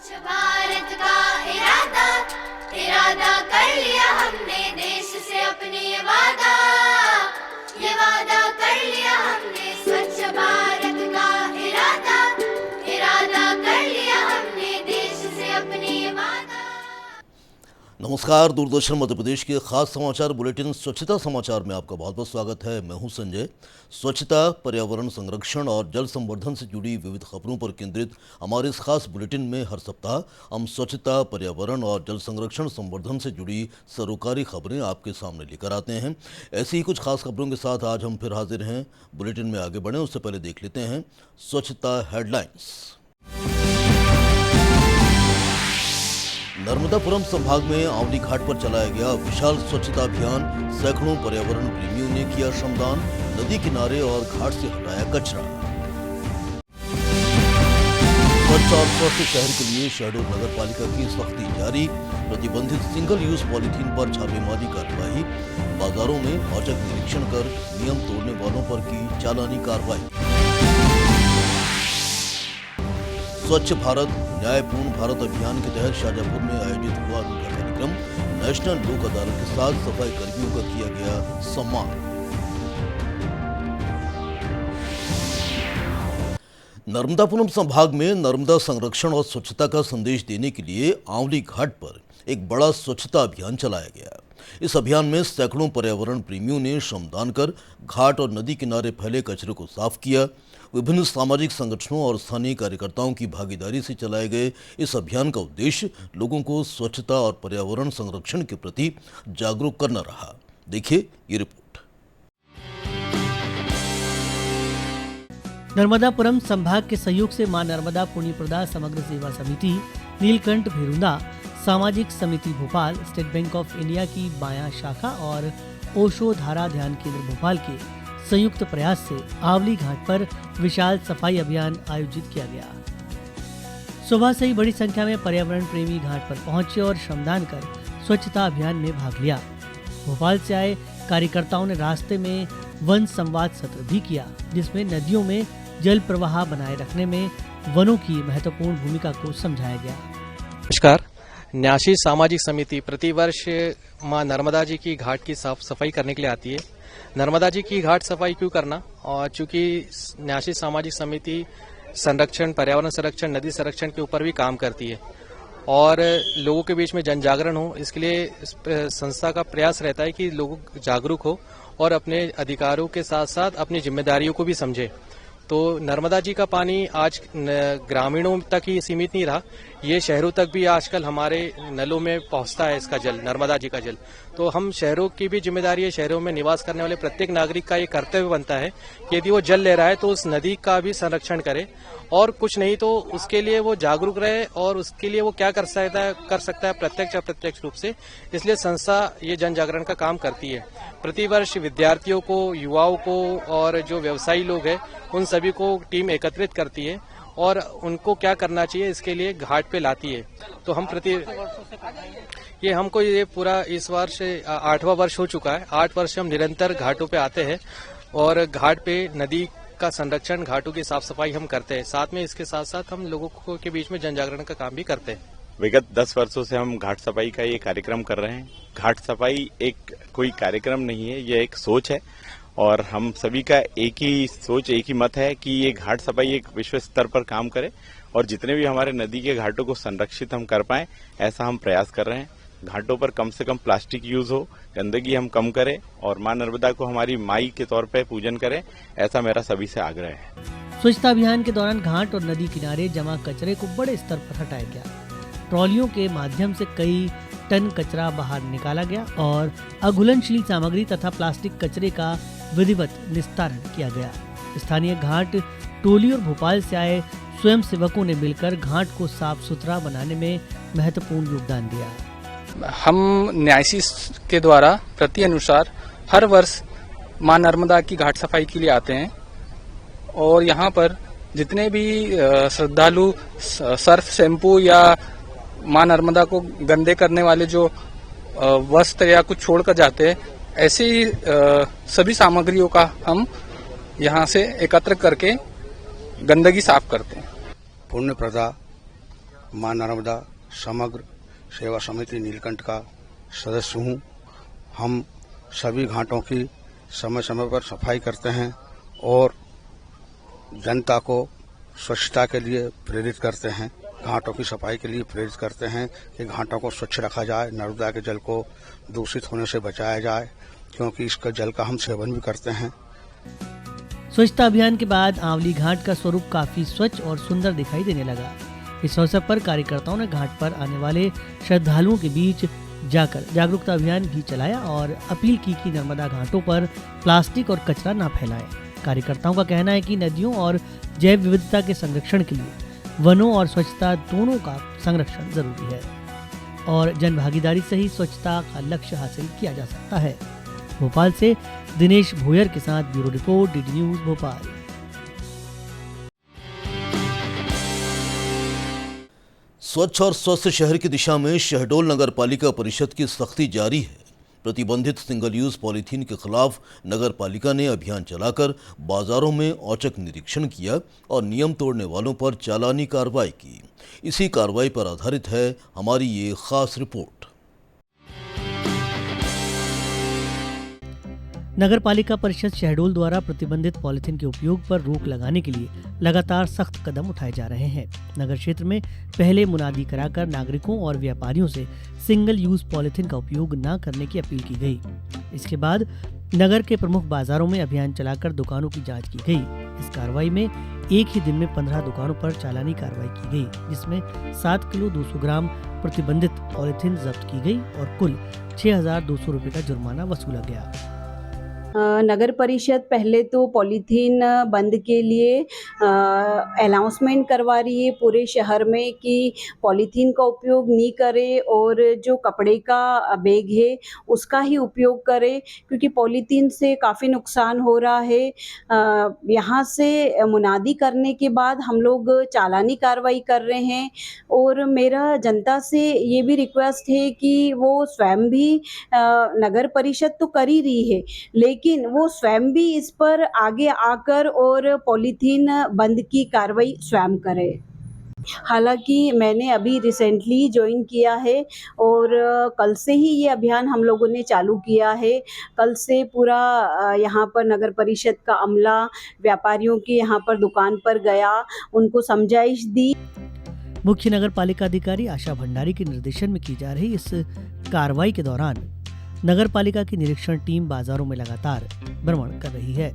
स्वच्छ भारत का इरादा इरादा कर लिया हमने, देश से अपने ये वादा कर लिया हमने। स्वच्छ भारत का इरादा इरादा कर लिया हमने, देश से अपने ये वादा। नमस्कार, दूरदर्शन मध्य प्रदेश के खास समाचार बुलेटिन स्वच्छता समाचार में आपका बहुत बहुत स्वागत है। मैं हूं संजय। स्वच्छता, पर्यावरण संरक्षण और जल संवर्धन से जुड़ी विविध खबरों पर केंद्रित हमारे इस खास बुलेटिन में हर सप्ताह हम स्वच्छता, पर्यावरण और जल संरक्षण संवर्धन से जुड़ी सरोकारी खबरें आपके सामने लेकर आते हैं। ऐसी ही कुछ खास खबरों के साथ आज हम फिर हाजिर हैं। बुलेटिन में आगे बढ़ें उससे पहले देख लेते हैं स्वच्छता हेडलाइंस। नर्मदापुरम संभाग में आंवली घाट पर चलाया गया विशाल स्वच्छता अभियान। सैकड़ों पर्यावरण प्रेमियों ने किया श्रमदान। नदी किनारे और घाट से हटाया कचरा। स्वच्छ और स्वस्थ शहर के लिए शहडोल नगर पालिका की सख्ती जारी। प्रतिबंधित सिंगल यूज पॉलीथीन पर छापेमारी कार्रवाई। बाजारों में औचक निरीक्षण कर नियम तोड़ने वालों पर की चालानी कार्रवाई। स्वच्छ भारत न्यायपूर्ण भारत अभियान के तहत शाजापुर में आयोजित हुआ अनूठा कार्यक्रम। नेशनल लोक अदालत के साथ सफाई कर्मियों का किया गया सम्मान। नर्मदापुरम संभाग में नर्मदा संरक्षण और स्वच्छता का संदेश देने के लिए आंवली घाट पर एक बड़ा स्वच्छता अभियान चलाया गया। इस अभियान में सैकड़ों पर्यावरण प्रेमियों ने श्रमदान कर घाट और नदी किनारे फैले कचरे को साफ किया। विभिन्न सामाजिक संगठनों और स्थानीय कार्यकर्ताओं की भागीदारी से चलाए गए इस अभियान का उद्देश्य लोगों को स्वच्छता और पर्यावरण संरक्षण के प्रति जागरूक करना रहा। देखिए ये रिपोर्ट। नर्मदापुरम संभाग के सहयोग से मां नर्मदा पुण्य प्रदा समग्र सेवा समिति, नीलकंठ भेरुंदा सामाजिक समिति Bhopal, state bank of India की बायां शाखा और ओशो धारा ध्यान केंद्र भोपाल के संयुक्त प्रयास से आंवली घाट पर विशाल सफाई अभियान आयोजित किया गया। सुबह से ही बड़ी संख्या में पर्यावरण प्रेमी घाट पर पहुंचे और श्रमदान कर स्वच्छता अभियान में भाग लिया। भोपाल से आए कार्यकर्ताओं ने रास्ते में वन संवाद सत्र भी किया, जिसमें नदियों में जल प्रवाह बनाए रखने में वनों की महत्वपूर्ण भूमिका को समझाया गया। नमस्कार। न्यासी सामाजिक समिति प्रतिवर्ष मां नर्मदा जी की घाट की साफ सफाई करने के लिए आती है। नर्मदा जी की घाट सफाई क्यों करना, और चूंकि न्यासी सामाजिक समिति संरक्षण, पर्यावरण संरक्षण, नदी संरक्षण के ऊपर भी काम करती है और लोगों के बीच में जन जागरण हो, इसके लिए संस्था का प्रयास रहता है कि लोग जागरूक हो और अपने अधिकारों के साथ साथ अपनी जिम्मेदारियों को भी समझे। तो नर्मदा जी का पानी आज ग्रामीणों तक ही सीमित नहीं रहा, ये शहरों तक भी आजकल हमारे नलों में पहुंचता है इसका जल, नर्मदा जी का जल। तो हम शहरों की भी जिम्मेदारी है, शहरों में निवास करने वाले प्रत्येक नागरिक का ये कर्तव्य बनता है कि यदि वो जल ले रहा है तो उस नदी का भी संरक्षण करे, और कुछ नहीं तो उसके लिए वो जागरूक रहे और उसके लिए वो क्या कर सकता है प्रत्यक्ष अप्रत्यक्ष रूप से। इसलिए संस्था ये जन जागरण का काम करती है। प्रतिवर्ष विद्यार्थियों को, युवाओं को और जो व्यवसायी लोग हैं उन सभी को टीम एकत्रित करती है और उनको क्या करना चाहिए इसके लिए घाट पे लाती है। तो हम हमको ये पूरा इस वर्ष 8वां वर्ष हो चुका है। 8 वर्ष हम निरंतर घाटों पे आते हैं और घाट पे नदी का संरक्षण, घाटों की साफ सफाई हम करते हैं। साथ में इसके साथ साथ हम लोगों के बीच में जन जागरण का काम भी करते हैं। विगत 10 वर्षों से हम घाट सफाई का ये कार्यक्रम कर रहे हैं। घाट सफाई एक कोई कार्यक्रम नहीं है, यह एक सोच है और हम सभी का एक ही सोच, एक ही मत है कि ये घाट सफाई एक विश्व स्तर पर काम करे और जितने भी हमारे नदी के घाटों को संरक्षित हम कर पाएं, ऐसा हम प्रयास कर रहे हैं। घाटों पर कम से कम प्लास्टिक यूज हो, गंदगी हम कम करें और मां नर्मदा को हमारी माई के तौर पर पूजन करें, ऐसा मेरा सभी से आग्रह है। स्वच्छता अभियान के दौरान घाट और नदी किनारे जमा कचरे को बड़े स्तर पर हटाया गया। ट्रॉलियों के माध्यम से कई टन कचरा बाहर निकाला गया और अघुलनशील सामग्री तथा प्लास्टिक कचरे का विधिवत निस्तारण किया गया। स्थानीय घाट टोली और भोपाल से आए स्वयं सेवकों ने मिलकर घाट को साफ सुथरा बनाने में महत्वपूर्ण योगदान दिया। हम न्यासी के द्वारा प्रति अनुसार हर वर्ष मां नर्मदा की घाट सफाई के लिए आते हैं और यहाँ पर जितने भी श्रद्धालु सर्फ, शैम्पू या मां नर्मदा को गंदे करने वाले जो वस्त्र या कुछ छोड़कर जाते हैं, ऐसी सभी सामग्रियों का हम यहाँ से एकत्र करके गंदगी साफ करते हैं। पुण्य प्रदा मां नर्मदा समग्र सेवा समिति नीलकंठ का सदस्य हूँ। हम सभी घाटों की समय समय पर सफाई करते हैं और जनता को स्वच्छता के लिए प्रेरित करते हैं, घाटों की सफाई के लिए प्रेरित करते हैं कि घाटों को स्वच्छ रखा जाए, नर्मदा के जल को दूषित होने से बचाया जाए, क्योंकि इसका जल का हम सेवन भी करते हैं। स्वच्छता अभियान के बाद आंवली घाट का स्वरूप काफी स्वच्छ और सुंदर दिखाई देने लगा। इस अवसर पर कार्यकर्ताओं ने घाट पर आने वाले श्रद्धालुओं के बीच जाकर जागरूकता अभियान भी चलाया और अपील की कि नर्मदा घाटों पर प्लास्टिक और कचरा न फैलाएं। कार्यकर्ताओं का कहना है कि नदियों और जैव विविधता के संरक्षण के लिए वनों और स्वच्छता दोनों का संरक्षण जरूरी है और जन भागीदारी से ही स्वच्छता का लक्ष्य हासिल किया जा सकता है। भोपाल से दिनेश भोयर के साथ bureau report, DD news Bhopal. स्वच्छ और स्वस्थ शहर की दिशा में शहडोल नगर पालिका परिषद की सख्ती जारी है। प्रतिबंधित सिंगल यूज पॉलीथीन के खिलाफ नगर पालिका ने अभियान चलाकर बाजारों में औचक निरीक्षण किया और नियम तोड़ने वालों पर चालानी कार्रवाई की। इसी कार्रवाई पर आधारित है हमारी ये खास रिपोर्ट। नगर पालिका परिषद शहडोल द्वारा प्रतिबंधित पॉलिथीन के उपयोग पर रोक लगाने के लिए लगातार सख्त कदम उठाए जा रहे हैं। नगर क्षेत्र में पहले मुनादी कराकर नागरिकों और व्यापारियों से सिंगल यूज पॉलिथीन का उपयोग न करने की अपील की गई। इसके बाद नगर के प्रमुख बाजारों में अभियान चलाकर दुकानों की जांच की गई। इस कार्रवाई में एक ही दिन में 15 दुकानों पर चालानी कार्रवाई की गई, जिसमें 7 किलो 200 ग्राम प्रतिबंधित पॉलिथीन जब्त की गई और कुल 6,200 रुपये का जुर्माना वसूला गया। नगर परिषद पहले तो पॉलीथीन बंद के लिए अनाउंसमेंट करवा रही है पूरे शहर में कि पॉलीथीन का उपयोग नहीं करें और जो कपड़े का बैग है उसका ही उपयोग करें, क्योंकि पॉलीथीन से काफ़ी नुकसान हो रहा है। यहाँ से मुनादी करने के बाद हम लोग चालानी कार्रवाई कर रहे हैं और मेरा जनता से ये भी रिक्वेस्ट है कि वो स्वयं भी नगर परिषद तो कर ही रही है, लेकिन वो स्वयं भी इस पर आगे आकर और पॉलीथीन बंद की कार्रवाई स्वयं करे। हालांकि मैंने अभी रिसेंटली ज्वाइन किया है और कल से ही ये अभियान हम लोगों ने चालू किया है। कल से पूरा यहाँ पर नगर परिषद का अमला व्यापारियों के यहाँ पर दुकान पर गया, उनको समझाइश दी। मुख्य नगर पालिका अधिकारी आशा भंडारी के निर्देशन में की जा रही इस कार्रवाई के दौरान नगर पालिका की निरीक्षण टीम बाजारों में लगातार भ्रमण कर रही है।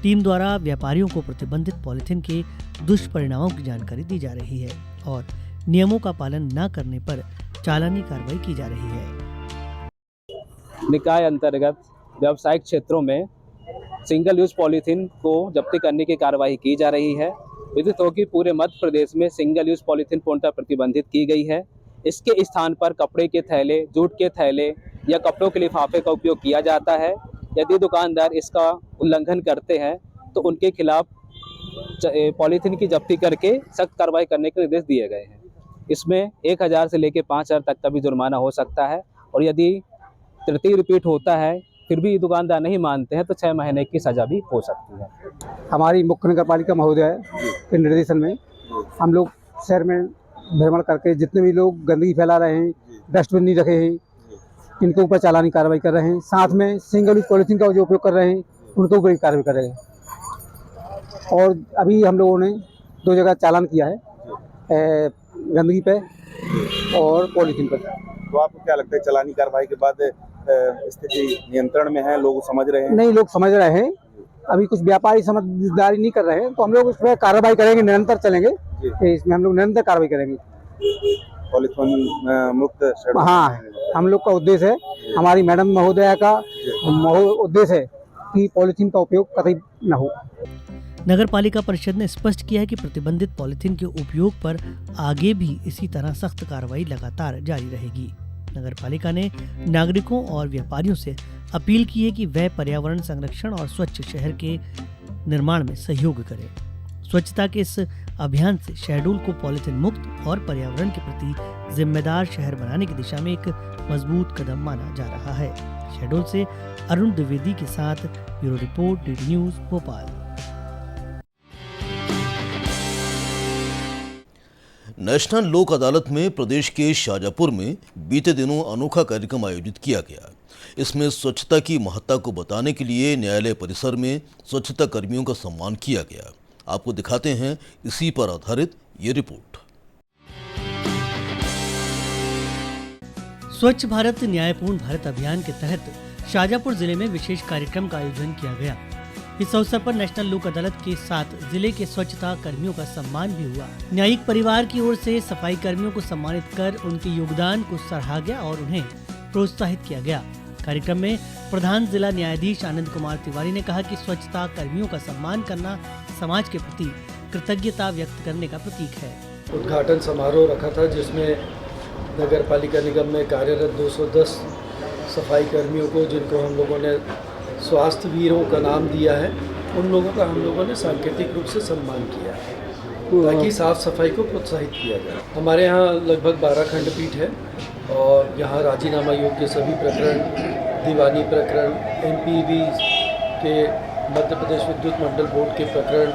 टीम द्वारा व्यापारियों को प्रतिबंधित पॉलिथीन के दुष्परिणामों की जानकारी दी जा रही है और नियमों का पालन न करने पर चालानी कार्रवाई की जा रही है। निकाय अंतर्गत व्यावसायिक क्षेत्रों में सिंगल यूज पॉलीथीन को जब्ती करने की कार्रवाई की जा रही है। विदित हो कि पूरे मध्य प्रदेश में सिंगल यूज पॉलीथीन पूर्णतः प्रतिबंधित की गई है। इसके स्थान पर कपड़े के थैले, जूट के थैले या कपड़ों के लिफाफे का उपयोग किया जाता है। यदि दुकानदार इसका उल्लंघन करते हैं तो उनके खिलाफ पॉलीथीन की जब्ती करके सख्त कार्रवाई करने के निर्देश दिए गए हैं। इसमें 1,000 से लेकर 5,000 तक का भी जुर्माना हो सकता है और यदि तृतीय रिपीट होता है फिर भी दुकानदार नहीं मानते हैं तो 6 महीने की सजा भी हो सकती है। हमारी मुख्य नगर पालिका महोदय के निर्देशन में हम लोग शहर में भ्रमण करके जितने भी लोग गंदगी फैला रहे हैं, डस्टबिन नहीं रखे हैं, इनके ऊपर चालानी कार्रवाई कर रहे हैं। साथ में सिंगल यूज पॉलीथीन का जो उपयोग कर रहे हैं उनके ऊपर भी कार्रवाई कर रहे हैं। और अभी हम लोगों ने 2 जगह चालान किया है, गंदगी पे और पॉलीथीन पर। तो आपको क्या लगता है चालानी कार्रवाई के बाद स्थिति नियंत्रण में है, लोग समझ रहे हैं? नहीं, लोग समझ रहे हैं। अभी कुछ व्यापारी समझदारी नहीं कर रहे हैं तो हम लोग उस पर कार्रवाई करेंगे, निरंतर चलेंगे। इसमें हम लोग निरंतर कार्रवाई करेंगे। पॉलीथीन मुक्त। हाँ, हम लोग का उद्देश्य है, हमारी मैडम महोदया का उद्देश्य है कि पॉलीथीन का उपयोग कतई न हो। नगर पालिका परिषद ने स्पष्ट किया है कि प्रतिबंधित पॉलिथीन के उपयोग पर आगे भी इसी तरह सख्त कार्रवाई लगातार जारी रहेगी। नगर पालिका ने नागरिकों और व्यापारियों से अपील की है कि वह पर्यावरण संरक्षण और स्वच्छ शहर के निर्माण में सहयोग करें। स्वच्छता के इस अभियान से शहडोल को पॉलिथीन मुक्त और पर्यावरण के प्रति जिम्मेदार शहर बनाने की दिशा में एक मजबूत कदम माना जा रहा है। शहडोल से अरुण द्विवेदी के साथ bureau report, DD news Bhopal. National लोक अदालत में प्रदेश के शाजापुर में बीते दिनों अनोखा कार्यक्रम आयोजित किया गया। इसमें स्वच्छता की महत्ता को बताने के लिए न्यायालय परिसर में स्वच्छता कर्मियों का सम्मान किया गया। आपको दिखाते हैं इसी पर आधारित ये रिपोर्ट। स्वच्छ भारत न्यायपूर्ण भारत अभियान के तहत शाजापुर जिले में विशेष कार्यक्रम का आयोजन किया गया। इस अवसर पर नेशनल लोक अदालत के साथ जिले के स्वच्छता कर्मियों का सम्मान भी हुआ। न्यायिक परिवार की ओर से सफाई कर्मियों को सम्मानित कर उनके योगदान को सराहा गया और उन्हें प्रोत्साहित किया गया। कार्यक्रम में प्रधान जिला न्यायाधीश आनंद कुमार तिवारी ने कहा कि स्वच्छता कर्मियों का सम्मान करना समाज के प्रति कृतज्ञता व्यक्त करने का प्रतीक है। उद्घाटन समारोह रखा था जिसमें नगर पालिका निगम में कार्यरत 210 सफाई कर्मियों को, जिनको हम लोगों ने स्वास्थ्य वीरों का नाम दिया है, उन लोगों का हम लोगों ने सांकेतिक रूप से सम्मान किया है ताकि साफ सफाई को प्रोत्साहित किया जाए। हमारे यहाँ लगभग 12 खंडपीठ है और यहाँ राजीनामा योग्य सभी प्रकरण, दीवानी प्रकरण, एमपीवी के मध्य प्रदेश विद्युत मंडल बोर्ड के प्रकरण,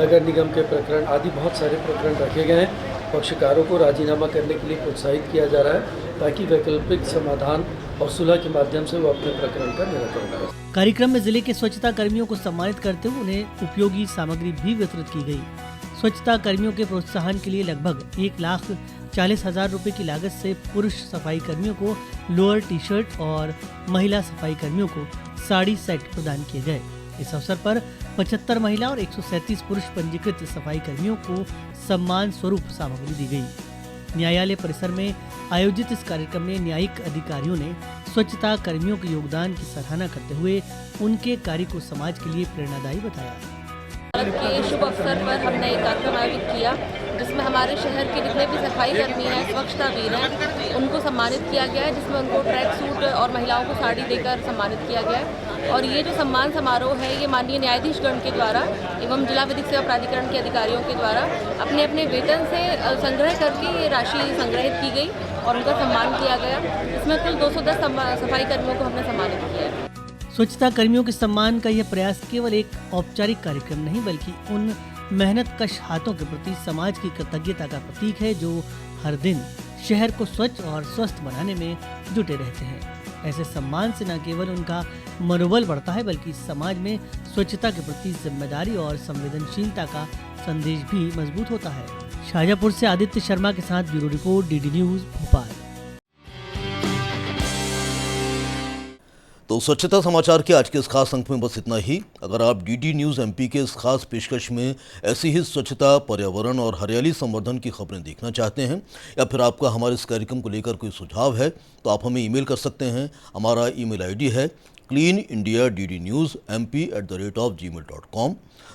नगर निगम के प्रकरण आदि बहुत सारे प्रकरण रखे गए हैं। पक्षकारों को राजीनामा करने के लिए प्रोत्साहित किया जा रहा है ताकि वैकल्पिक समाधान और सुलह के माध्यम से वो अपने प्रकरण का निराकरण करें। कार्यक्रम में जिले के स्वच्छता कर्मियों को सम्मानित करते हुए उन्हें उपयोगी सामग्री भी वितरित की गई। स्वच्छता कर्मियों के प्रोत्साहन के लिए लगभग 1,40,000 रुपए की लागत से पुरुष सफाई कर्मियों को लोअर टी शर्ट और महिला सफाई कर्मियों को साड़ी सेट प्रदान किए गए। इस अवसर पर 75 महिला और 137 पुरुष पंजीकृत सफाई कर्मियों को सम्मान स्वरूप सामग्री दी गई। न्यायालय परिसर में आयोजित इस कार्यक्रम में न्यायिक अधिकारियों ने स्वच्छता कर्मियों के योगदान की सराहना करते हुए उनके कार्य को समाज के लिए प्रेरणादायी बताया। के शुभ अवसर पर हमने एक कार्यक्रम आयोजित किया जिसमें हमारे शहर के जितने भी सफाई कर्मी हैं, स्वच्छता वीर हैं, उनको सम्मानित किया गया है, जिसमें उनको ट्रैक सूट और महिलाओं को साड़ी देकर सम्मानित किया गया है। और ये जो सम्मान समारोह है ये माननीय न्यायाधीशगण के द्वारा एवं जिला विधिक सेवा प्राधिकरण के अधिकारियों के द्वारा अपने अपने वेतन से संग्रह करके ये राशि संग्रहित की गई और उनका सम्मान किया गया। इसमें कुल 210 सफाई कर्मियों को हमने सम्मानित किया है। स्वच्छता कर्मियों के सम्मान का यह प्रयास केवल एक औपचारिक कार्यक्रम नहीं बल्कि उन मेहनतकश हाथों के प्रति समाज की कृतज्ञता का प्रतीक है जो हर दिन शहर को स्वच्छ और स्वस्थ बनाने में जुटे रहते हैं। ऐसे सम्मान से न केवल उनका मनोबल बढ़ता है बल्कि समाज में स्वच्छता के प्रति जिम्मेदारी और संवेदनशीलता का संदेश भी मजबूत होता है। शाजापुर से आदित्य शर्मा के साथ bureau report, DD news, Bhopal. तो स्वच्छता समाचार के आज के इस खास अंक में बस इतना ही। अगर आप डीडी न्यूज़ एमपी के इस खास पेशकश में ऐसी ही स्वच्छता, पर्यावरण और हरियाली संवर्धन की खबरें देखना चाहते हैं या फिर आपका हमारे इस कार्यक्रम को लेकर कोई सुझाव है तो आप हमें ईमेल कर सकते हैं। हमारा ईमेल आईडी है cleanindiaddnewsmp@gmail.com।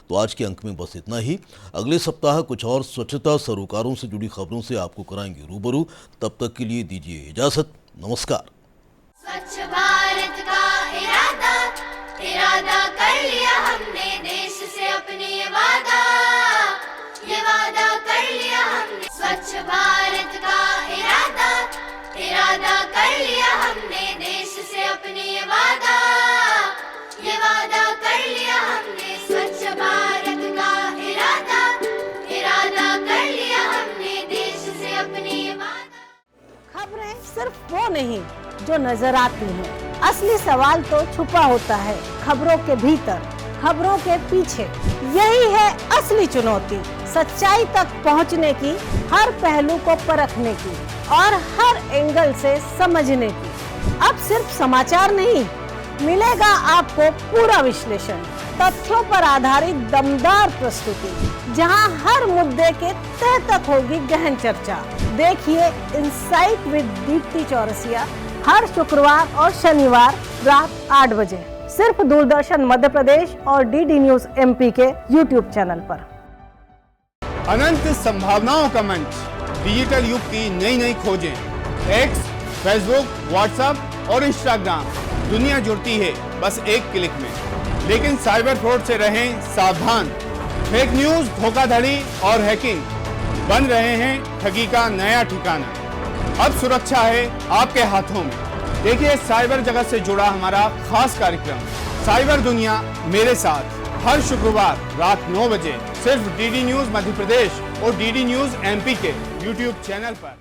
तो आज के अंक में बस इतना ही। अगले सप्ताह कुछ और स्वच्छता सरोकारों से जुड़ी खबरों से आपको कराएंगे रूबरू। तब तक के लिए दीजिए इजाज़त। नमस्कार। स्वच्छ भारत का इरादा कर लिया हमने, देश से अपने ये वादा कर लिया हमने। स्वच्छ भारत का इरादा कर लिया हमने, देश से अपने ये वादा कर लिया हमने। स्वच्छ भारत का इरादा कर लिया हमने, देश से अपने ये वादा। खबरें सिर्फ वो नहीं जो नजर आती हैं, असली सवाल तो छुपा होता है खबरों के भीतर, खबरों के पीछे। यही है असली चुनौती, सच्चाई तक पहुंचने की, हर पहलू को परखने की और हर एंगल से समझने की। अब सिर्फ समाचार नहीं, मिलेगा आपको पूरा विश्लेषण, तथ्यों पर आधारित दमदार प्रस्तुति, जहां हर मुद्दे के तह तक होगी गहन चर्चा। देखिए इनसाइट विद दीप्ति चौरसिया हर शुक्रवार और शनिवार रात 8 बजे सिर्फ दूरदर्शन मध्य प्रदेश और डीडी न्यूज एमपी के यूट्यूब चैनल पर। अनंत संभावनाओं का मंच, डिजिटल युग की नई नई खोजें, एक्स, फेसबुक, व्हाट्सएप और इंस्टाग्राम, दुनिया जुड़ती है बस एक क्लिक में। लेकिन साइबर फ्रॉड से रहें सावधान। फेक न्यूज, धोखाधड़ी और हैकिंग बन रहे हैं ठगी का नया ठिकाना। अब सुरक्षा है आपके हाथों में। देखिए साइबर जगत से जुड़ा हमारा खास कार्यक्रम साइबर दुनिया मेरे साथ, हर शुक्रवार रात 9 बजे सिर्फ डीडी न्यूज मध्य प्रदेश और डीडी न्यूज एमपी के यूट्यूब चैनल पर।